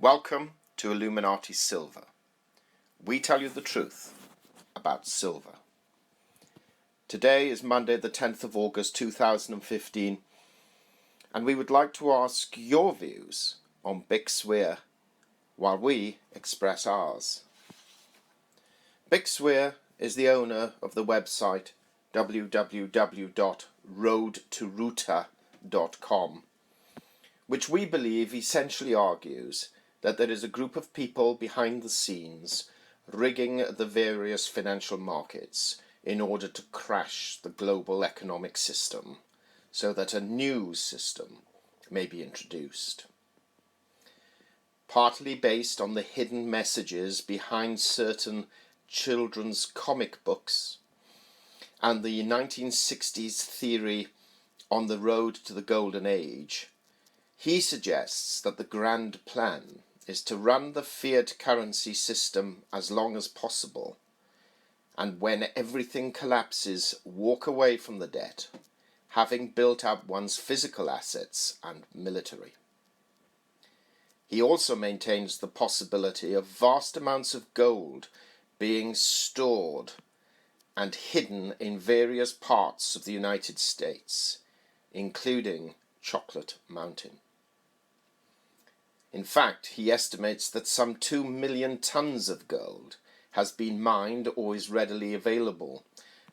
Welcome to Illuminati Silver. We tell you the truth about silver. Today is Monday the 10th of August 2015 and we would like to ask your views on Big Swear while we express ours. Big Swear is the owner of the website www.roadtoruta.com, which we believe essentially argues that there is a group of people behind the scenes rigging the various financial markets in order to crash the global economic system so that a new system may be introduced. Partly based on the hidden messages behind certain children's comic books and the 1960s theory on the road to the golden age, he suggests that the grand plan is to run the fiat currency system as long as possible, and when everything collapses, walk away from the debt, having built up one's physical assets and military. He also maintains the possibility of vast amounts of gold being stored and hidden in various parts of the United States, including Chocolate Mountain. In fact, he estimates that some 2 million tons of gold has been mined or is readily available,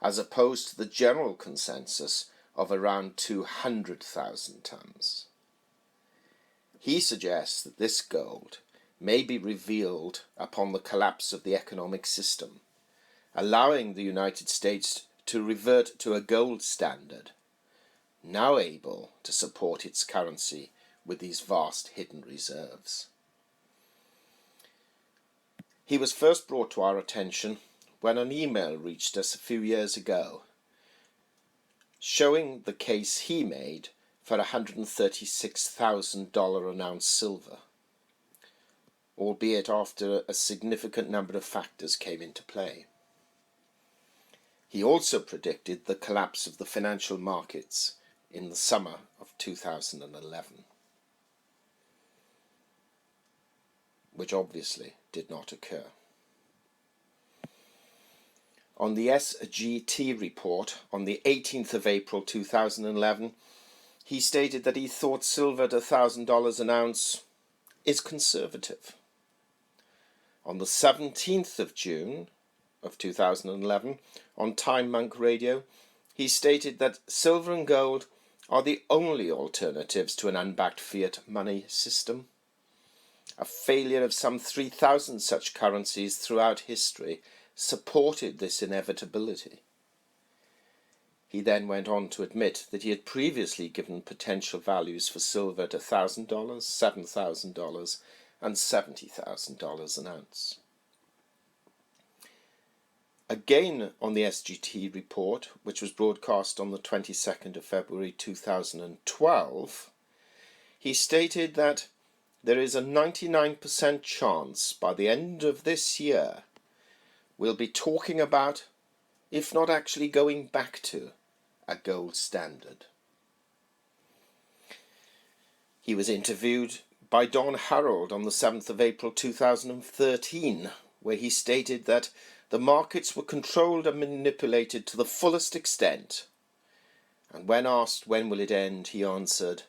as opposed to the general consensus of around 200,000 tons. He suggests that this gold may be revealed upon the collapse of the economic system, allowing the United States to revert to a gold standard, now able to support its currency with these vast hidden reserves. He was first brought to our attention when an email reached us a few years ago, showing the case he made for $136,000 an ounce silver, albeit after a significant number of factors came into play. He also predicted the collapse of the financial markets in the summer of 2011. Which obviously did not occur. On the SGT report on the 18th of April 2011, he stated that he thought silver at $1,000 an ounce is conservative. On the 17th of June of 2011, on Time Monk Radio, he stated that silver and gold are the only alternatives to an unbacked fiat money system. A failure of some 3,000 such currencies throughout history supported this inevitability. He then went on to admit that he had previously given potential values for silver at $1,000, $7,000 and $70,000 an ounce. Again on the SGT report, which was broadcast on the 22nd of February 2012, he stated that there is a 99% chance by the end of this year we'll be talking about, if not actually going back to, a gold standard. He was interviewed by Don Harold on the 7th of April 2013, where he stated that the markets were controlled and manipulated to the fullest extent, and when asked when will it end, he answered,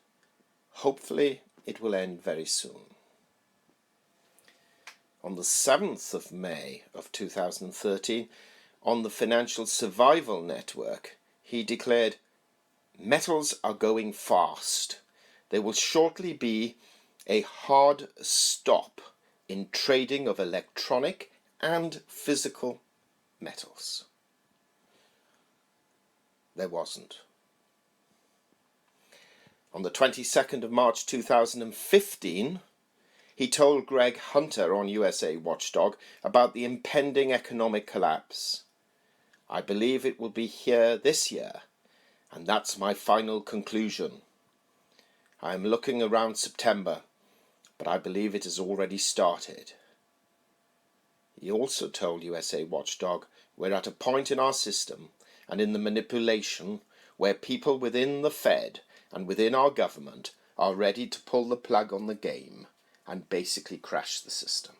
"Hopefully it will end very soon." On the 7th of May of 2013, on the Financial Survival Network, he declared, "Metals are going fast. There will shortly be a hard stop in trading of electronic and physical metals." There wasn't. On the 22nd of March 2015, he told Greg Hunter on USA Watchdog about the impending economic collapse. "I believe it will be here this year, and that's my final conclusion. I am looking around September, but I believe it has already started." He also told USA Watchdog, "We're at a point in our system and in the manipulation where people within the Fed and within our government are ready to pull the plug on the game and basically crash the system.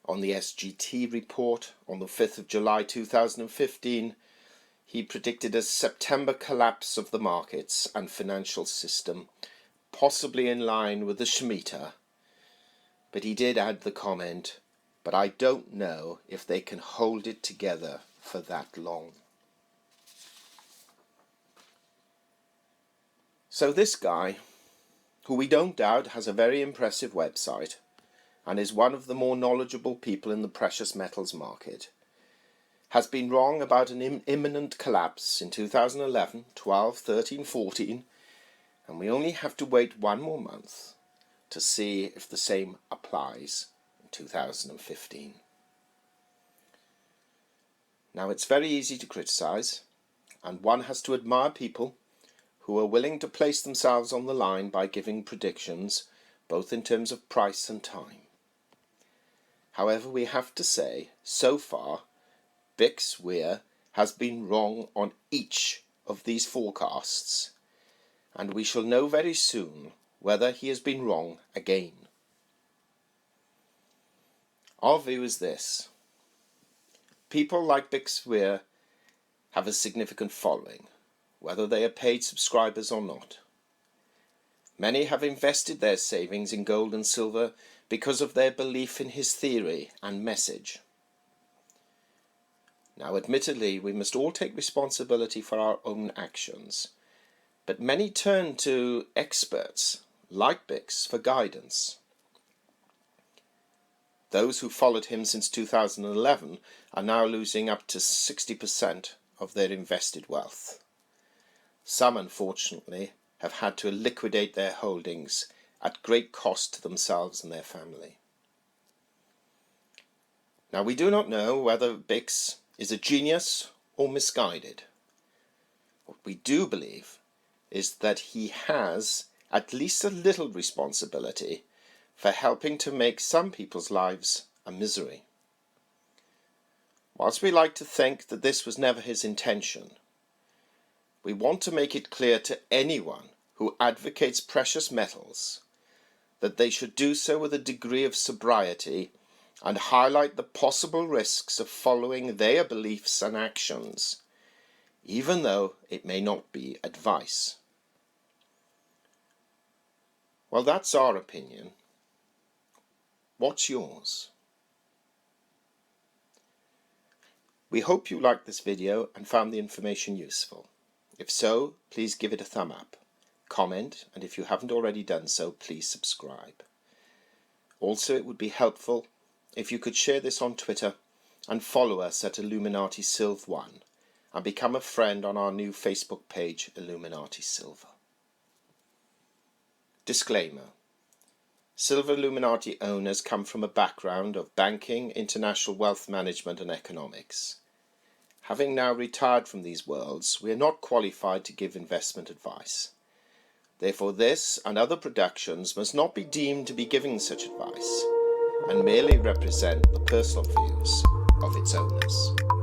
On the SGT report on the 5th of July 2015, he predicted a September collapse of the markets and financial system, possibly in line with the Shemitah, but he did add the comment, "But I don't know if they can hold it together for that long." So this guy, who we don't doubt has a very impressive website and is one of the more knowledgeable people in the precious metals market, has been wrong about an imminent collapse in 2011, 12, 13, 14, and we only have to wait one more month to see if the same applies in 2015. Now, it's very easy to criticize, and one has to admire people who are willing to place themselves on the line by giving predictions, both in terms of price and time. However, we have to say, so far, Bix Weir has been wrong on each of these forecasts, and we shall know very soon whether he has been wrong again. Our view is this: people like Bix Weir have a significant following, whether they are paid subscribers or not. Many have invested their savings in gold and silver because of their belief in his theory and message. Now, admittedly, we must all take responsibility for our own actions, but many turn to experts like Bix for guidance. Those who followed him since 2011 are now losing up to 60% of their invested wealth. Some, unfortunately, have had to liquidate their holdings at great cost to themselves and their family. Now, we do not know whether Bix is a genius or misguided. What we do believe is that he has at least a little responsibility for helping to make some people's lives a misery. Whilst we like to think that this was never his intention, we want to make it clear to anyone who advocates precious metals that they should do so with a degree of sobriety and highlight the possible risks of following their beliefs and actions, even though it may not be advice. Well, that's our opinion. What's yours? We hope you liked this video and found the information useful. If so, please give it a thumb up, comment, and if you haven't already done so, please subscribe. Also, it would be helpful if you could share this on Twitter and follow us at Illuminati Silv 1 and become a friend on our new Facebook page, Illuminati Silver. Disclaimer: Silver Illuminati owners come from a background of banking, international wealth management and economics. Having now retired from these worlds, we are not qualified to give investment advice. Therefore, this and other productions must not be deemed to be giving such advice, and merely represent the personal views of its owners.